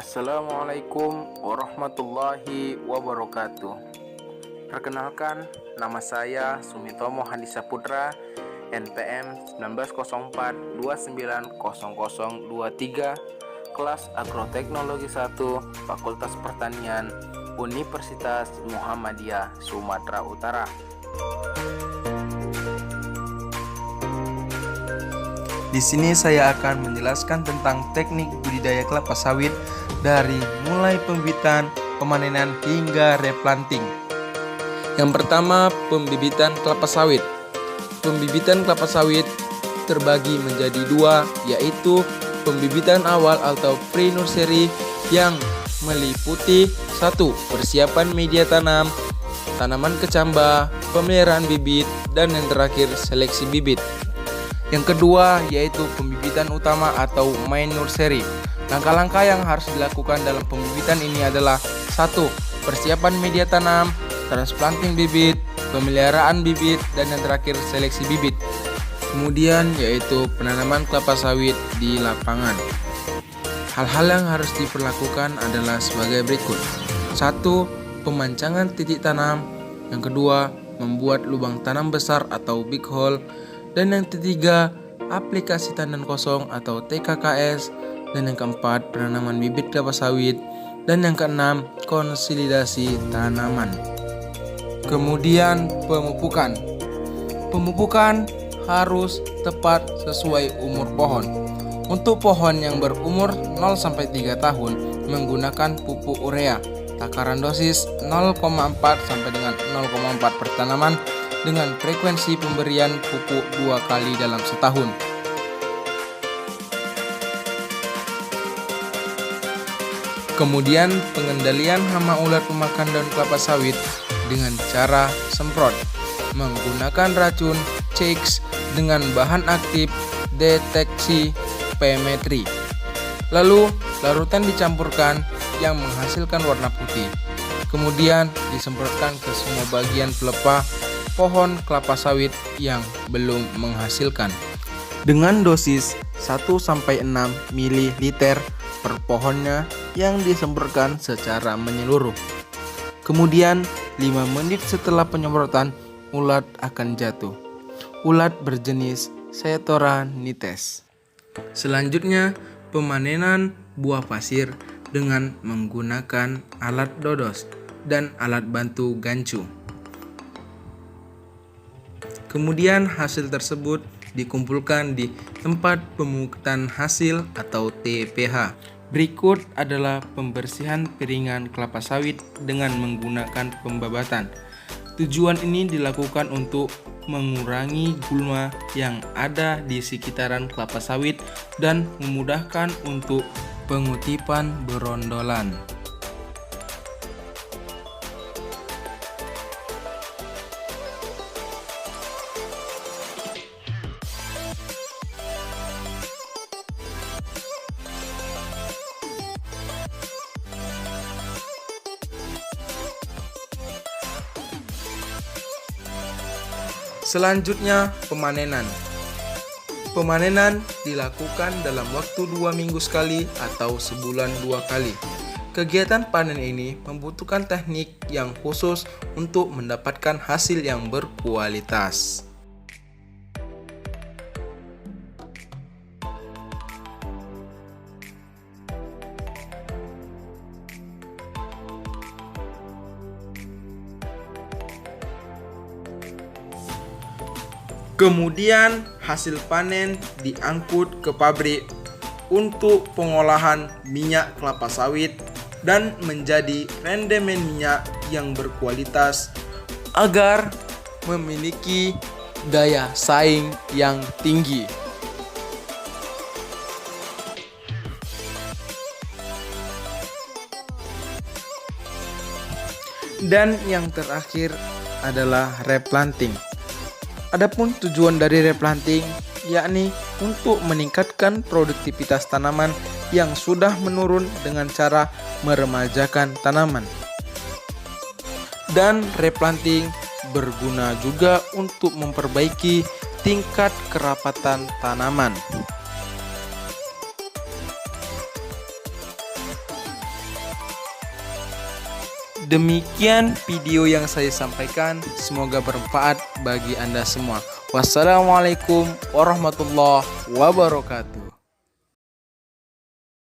Assalamualaikum warahmatullahi wabarakatuh. Perkenalkan, nama saya Sumitomo Hadi Saputra, NPM 1904290023, kelas Agroteknologi 1, Fakultas Pertanian, Universitas Muhammadiyah Sumatera Utara. Di sini saya akan menjelaskan tentang teknik budidaya kelapa sawit dari mulai pembibitan, pemanenan hingga replanting. Yang pertama, pembibitan kelapa sawit. Pembibitan kelapa sawit terbagi menjadi dua, yaitu pembibitan awal atau pre-nursery yang meliputi 1. Persiapan media tanam, tanaman kecambah, pemeliharaan bibit, dan yang terakhir seleksi bibit. Yang kedua yaitu pembibitan utama atau main nursery. Langkah-langkah yang harus dilakukan dalam pembibitan ini adalah 1. Persiapan media tanam, transplanting bibit, pemeliharaan bibit, dan yang terakhir seleksi bibit. Kemudian yaitu penanaman kelapa sawit di lapangan. Hal-hal yang harus diperlakukan adalah sebagai berikut. 1. Pemancangan titik tanam. Yang kedua, membuat lubang tanam besar atau big hole. Dan yang ketiga, aplikasi tandan kosong atau TKKS. Dan yang keempat, penanaman bibit kelapa sawit. Dan yang keenam, konsolidasi tanaman. Kemudian pemupukan. Pemupukan harus tepat sesuai umur pohon. Untuk pohon yang berumur 0-3 tahun menggunakan pupuk urea. Takaran dosis 0,4 sampai dengan 0,4 per tanaman dengan frekuensi pemberian pupuk 2 kali dalam setahun. Kemudian pengendalian hama ulat pemakan daun kelapa sawit dengan cara semprot menggunakan racun Chicks dengan bahan aktif deteksi P-metri. Lalu larutan dicampurkan yang menghasilkan warna putih. Kemudian disemprotkan ke semua bagian pelepah pohon kelapa sawit yang belum menghasilkan dengan dosis 1-6 ml per pohonnya yang disemprotkan secara menyeluruh. Kemudian 5 menit setelah penyemprotan, ulat akan jatuh. Ulat berjenis Setoran nites. Selanjutnya, pemanenan buah pasir dengan menggunakan alat dodos dan alat bantu gancu. Kemudian hasil tersebut dikumpulkan di tempat pemungutan hasil atau TPH. Berikut adalah pembersihan piringan kelapa sawit dengan menggunakan pembabatan. Tujuan ini dilakukan untuk mengurangi gulma yang ada di sekitaran kelapa sawit dan memudahkan untuk pengutipan berondolan. Selanjutnya, pemanenan. Pemanenan dilakukan dalam waktu 2 minggu sekali atau sebulan 2 kali. Kegiatan panen ini membutuhkan teknik yang khusus untuk mendapatkan hasil yang berkualitas. Kemudian hasil panen diangkut ke pabrik untuk pengolahan minyak kelapa sawit dan menjadi rendemen minyak yang berkualitas agar memiliki daya saing yang tinggi. Dan yang terakhir adalah replanting. Adapun tujuan dari replanting yakni untuk meningkatkan produktivitas tanaman yang sudah menurun dengan cara meremajakan tanaman. Dan replanting berguna juga untuk memperbaiki tingkat kerapatan tanaman. Demikian video yang saya sampaikan, semoga bermanfaat bagi Anda semua. Wassalamualaikum warahmatullahi wabarakatuh.